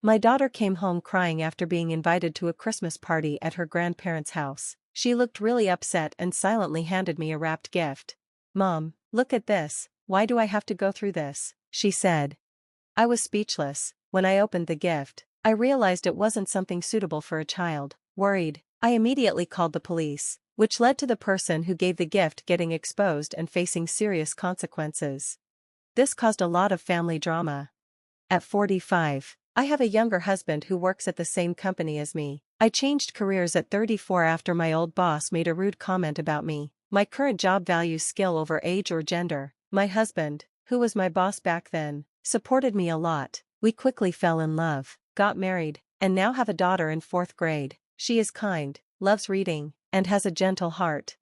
My daughter came home crying after being invited to a Christmas party at her grandparents' house. She looked really upset and silently handed me a wrapped gift. "Mom, look at this, why do I have to go through this?" she said. I was speechless. When I opened the gift, I realized it wasn't something suitable for a child. Worried, I immediately called the police, which led to the person who gave the gift getting exposed and facing serious consequences. This caused a lot of family drama. At 45, I have a younger husband who works at the same company as me. I changed careers at 34 after my old boss made a rude comment about me. My current job values skill over age or gender. My husband, who was my boss back then, supported me a lot. We quickly fell in love, got married, and now have a daughter in 4th grade. She is kind, loves reading, and has a gentle heart.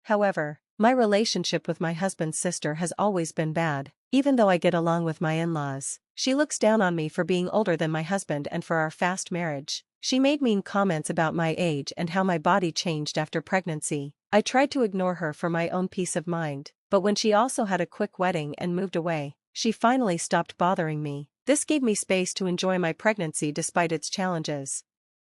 However, my relationship with my husband's sister has always been bad. Even though I get along with my in-laws, she looks down on me for being older than my husband and for our fast marriage. She made mean comments about my age and how my body changed after pregnancy. I tried to ignore her for my own peace of mind, but when she also had a quick wedding and moved away, she finally stopped bothering me. This gave me space to enjoy my pregnancy despite its challenges.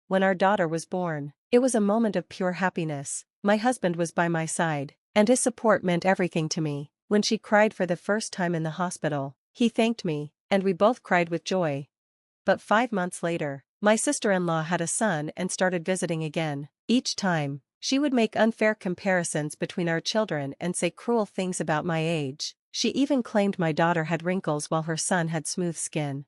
When our daughter was born, it was a moment of pure happiness. My husband was by my side, and his support meant everything to me. When she cried for the first time in the hospital, he thanked me, and we both cried with joy. But 5 months later, my sister-in-law had a son and started visiting again. Each time, she would make unfair comparisons between our children and say cruel things about my age. She even claimed my daughter had wrinkles while her son had smooth skin.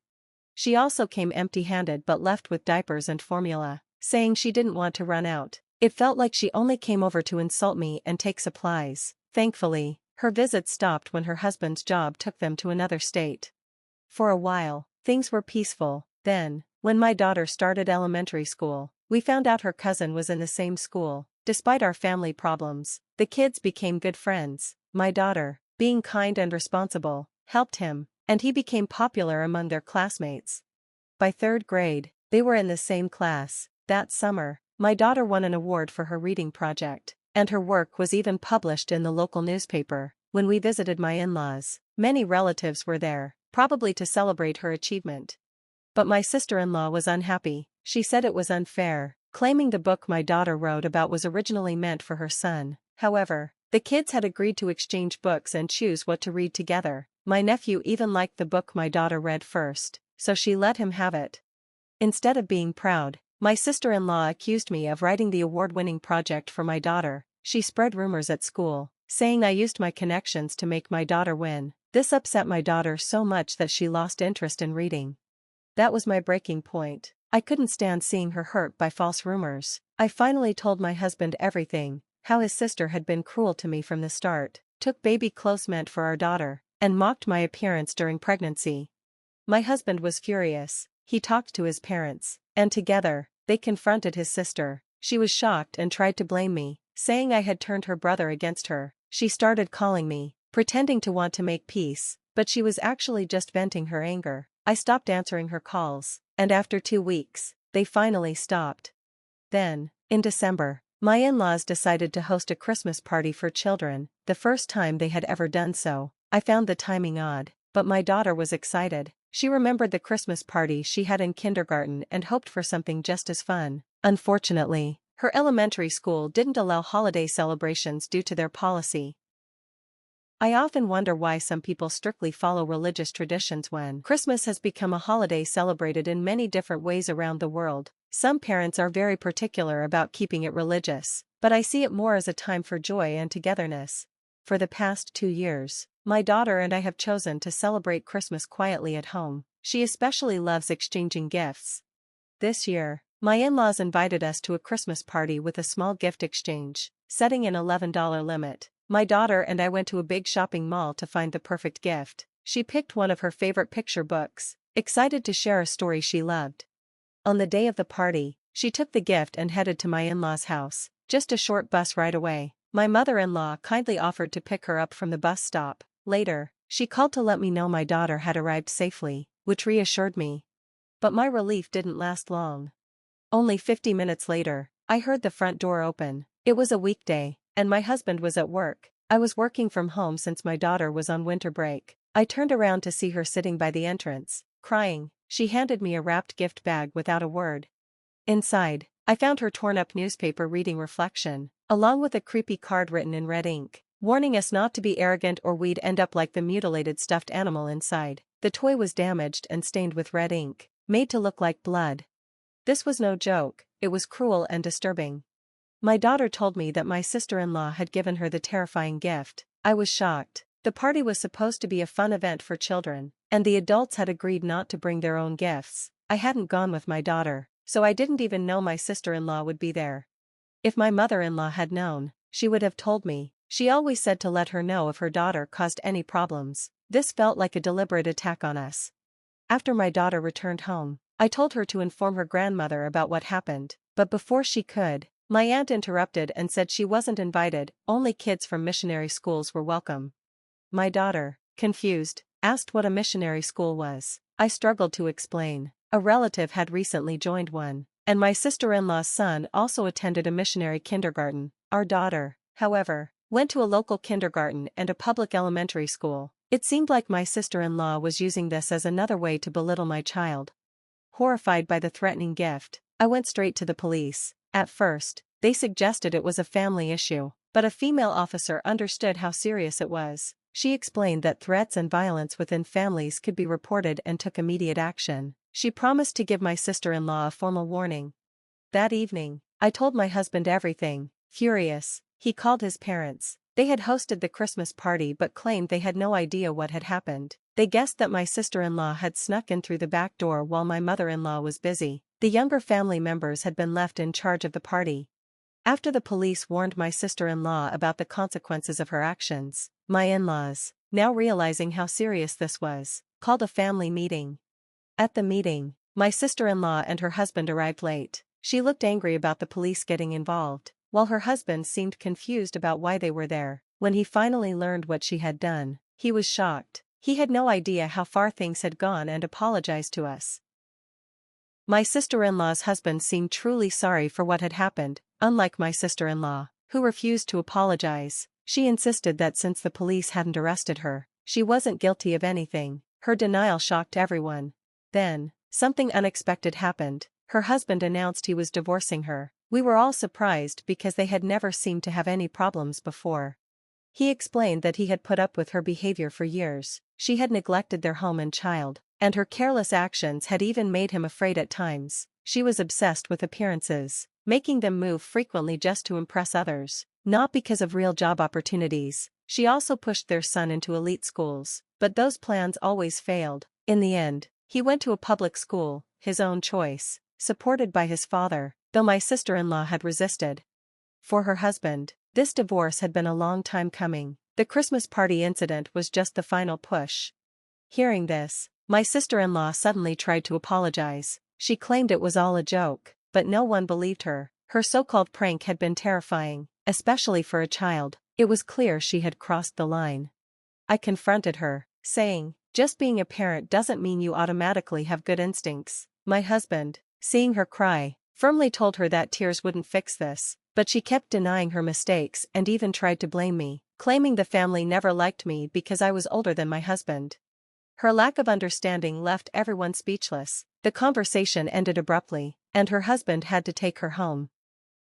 She also came empty-handed but left with diapers and formula, saying she didn't want to run out. It felt like she only came over to insult me and take supplies. Thankfully, her visits stopped when her husband's job took them to another state. For a while, things were peaceful. Then, when my daughter started elementary school, we found out her cousin was in the same school. Despite our family problems, the kids became good friends. My daughter, being kind and responsible, helped him, and he became popular among their classmates. By 3rd grade, they were in the same class. That summer, my daughter won an award for her reading project, and her work was even published in the local newspaper. When we visited my in-laws, many relatives were there, probably to celebrate her achievement. But my sister-in-law was unhappy. She said it was unfair, claiming the book my daughter wrote about was originally meant for her son. However, the kids had agreed to exchange books and choose what to read together. My nephew even liked the book my daughter read first, so she let him have it. Instead of being proud, my sister-in-law accused me of writing the award-winning project for my daughter. She spread rumors at school, saying I used my connections to make my daughter win. This upset my daughter so much that she lost interest in reading. That was my breaking point. I couldn't stand seeing her hurt by false rumors. I finally told my husband everything, how his sister had been cruel to me from the start, took baby clothes meant for our daughter, and mocked my appearance during pregnancy. My husband was furious. He talked to his parents, and together, they confronted his sister. She was shocked and tried to blame me, saying I had turned her brother against her. She started calling me, pretending to want to make peace, but she was actually just venting her anger. I stopped answering her calls, and after 2 weeks, they finally stopped. Then, in December, my in-laws decided to host a Christmas party for children, the first time they had ever done so. I found the timing odd, but my daughter was excited. She remembered the Christmas party she had in kindergarten and hoped for something just as fun. Unfortunately, her elementary school didn't allow holiday celebrations due to their policy. I often wonder why some people strictly follow religious traditions when Christmas has become a holiday celebrated in many different ways around the world. Some parents are very particular about keeping it religious, but I see it more as a time for joy and togetherness. For the past 2 years, my daughter and I have chosen to celebrate Christmas quietly at home. She especially loves exchanging gifts. This year, my in-laws invited us to a Christmas party with a small gift exchange, setting an $11 limit. My daughter and I went to a big shopping mall to find the perfect gift. She picked one of her favorite picture books, excited to share a story she loved. On the day of the party, she took the gift and headed to my in-laws' house, just a short bus ride away. My mother-in-law kindly offered to pick her up from the bus stop. Later, she called to let me know my daughter had arrived safely, which reassured me. But my relief didn't last long. Only 50 minutes later, I heard the front door open. It was a weekday, and my husband was at work. I was working from home since my daughter was on winter break. I turned around to see her sitting by the entrance, crying. she handed me a wrapped gift bag without a word. Inside, I found her torn-up newspaper reading reflection, along with a creepy card written in red ink, warning us not to be arrogant or we'd end up like the mutilated stuffed animal inside. The toy was damaged and stained with red ink, made to look like blood. This was no joke, it was cruel and disturbing. My daughter told me that my sister-in-law had given her the terrifying gift. I was shocked. The party was supposed to be a fun event for children, and the adults had agreed not to bring their own gifts. I hadn't gone with my daughter, so I didn't even know my sister-in-law would be there. If my mother-in-law had known, she would have told me. She always said to let her know if her daughter caused any problems. This felt like a deliberate attack on us. After my daughter returned home, I told her to inform her grandmother about what happened, but before she could, my aunt interrupted and said she wasn't invited, only kids from missionary schools were welcome. My daughter, confused, asked what a missionary school was. I struggled to explain. A relative had recently joined one, and my sister-in-law's son also attended a missionary kindergarten. Our daughter, however, went to a local kindergarten and a public elementary school. It seemed like my sister-in-law was using this as another way to belittle my child. Horrified by the threatening gift, I went straight to the police. At first, they suggested it was a family issue, but a female officer understood how serious it was. She explained that threats and violence within families could be reported and took immediate action. She promised to give my sister-in-law a formal warning. That evening, I told my husband everything. Furious, he called his parents. They had hosted the Christmas party but claimed they had no idea what had happened. They guessed that my sister-in-law had snuck in through the back door while my mother-in-law was busy. The younger family members had been left in charge of the party. After the police warned my sister-in-law about the consequences of her actions, my in-laws, now realizing how serious this was, called a family meeting. At the meeting, my sister-in-law and her husband arrived late. She looked angry about the police getting involved, while her husband seemed confused about why they were there. When he finally learned what she had done, he was shocked. He had no idea how far things had gone and apologized to us. My sister-in-law's husband seemed truly sorry for what had happened, unlike my sister-in-law, who refused to apologize. She insisted that since the police hadn't arrested her, she wasn't guilty of anything. Her denial shocked everyone. Then, something unexpected happened. Her husband announced he was divorcing her. We were all surprised because they had never seemed to have any problems before. He explained that he had put up with her behavior for years. She had neglected their home and child, and her careless actions had even made him afraid at times. She was obsessed with appearances, making them move frequently just to impress others, not because of real job opportunities. She also pushed their son into elite schools, but those plans always failed. In the end, he went to a public school, his own choice, supported by his father, though my sister-in-law had resisted. For her husband, this divorce had been a long time coming. The Christmas party incident was just the final push. Hearing this, my sister-in-law suddenly tried to apologize. She claimed it was all a joke, but no one believed her. Her so-called prank had been terrifying, especially for a child. It was clear she had crossed the line. I confronted her, saying, "Just being a parent doesn't mean you automatically have good instincts." My husband, seeing her cry, firmly told her that tears wouldn't fix this, but she kept denying her mistakes and even tried to blame me, claiming the family never liked me because I was older than my husband. Her lack of understanding left everyone speechless. The conversation ended abruptly, and her husband had to take her home.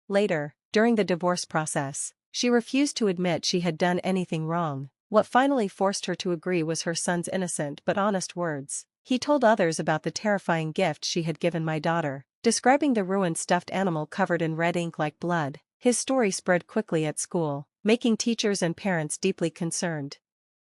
Later, during the divorce process, she refused to admit she had done anything wrong. What finally forced her to agree was her son's innocent but honest words. He told others about the terrifying gift she had given my daughter, describing the ruined stuffed animal covered in red ink like blood. His story spread quickly at school, making teachers and parents deeply concerned.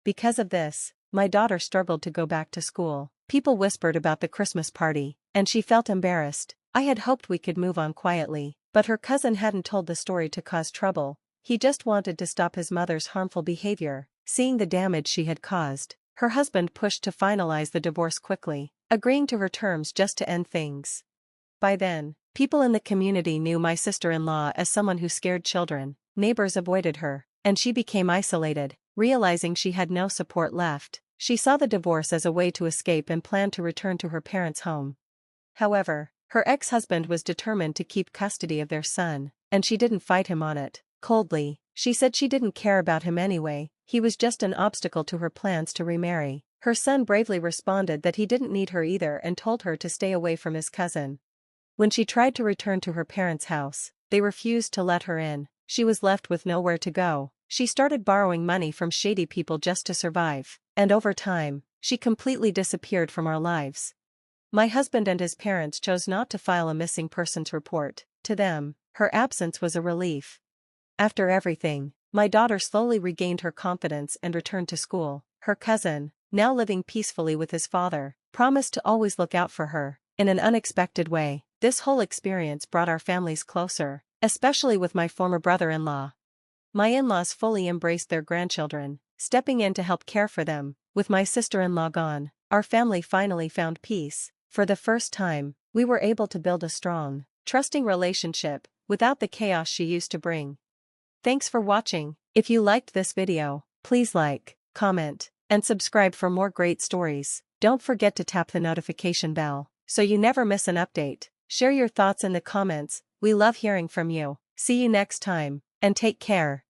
Because of this, my daughter struggled to go back to school. People whispered about the Christmas party, and she felt embarrassed. I had hoped we could move on quietly, but her cousin hadn't told the story to cause trouble. He just wanted to stop his mother's harmful behavior. Seeing the damage she had caused, her husband pushed to finalize the divorce quickly, agreeing to her terms just to end things. By then, people in the community knew my sister-in-law as someone who scared children. Neighbors avoided her, and she became isolated. Realizing she had no support left, she saw the divorce as a way to escape and planned to return to her parents' home. However, her ex-husband was determined to keep custody of their son, and she didn't fight him on it. Coldly, she said she didn't care about him anyway, he was just an obstacle to her plans to remarry. Her son bravely responded that he didn't need her either and told her to stay away from his cousin. When she tried to return to her parents' house, they refused to let her in. She was left with nowhere to go. She started borrowing money from shady people just to survive, and over time, she completely disappeared from our lives. My husband and his parents chose not to file a missing persons report. To them, her absence was a relief. After everything, my daughter slowly regained her confidence and returned to school. Her cousin, now living peacefully with his father, promised to always look out for her. In an unexpected way, this whole experience brought our families closer, especially with my former brother-in-law. My in-laws fully embraced their grandchildren, stepping in to help care for them. With my sister-in-law gone, our family finally found peace. For the first time, we were able to build a strong, trusting relationship, without the chaos she used to bring. Thanks for watching. If you liked this video, please like, comment, and subscribe for more great stories. Don't forget to tap the notification bell, so you never miss an update. Share your thoughts in the comments, we love hearing from you. See you next time, and take care.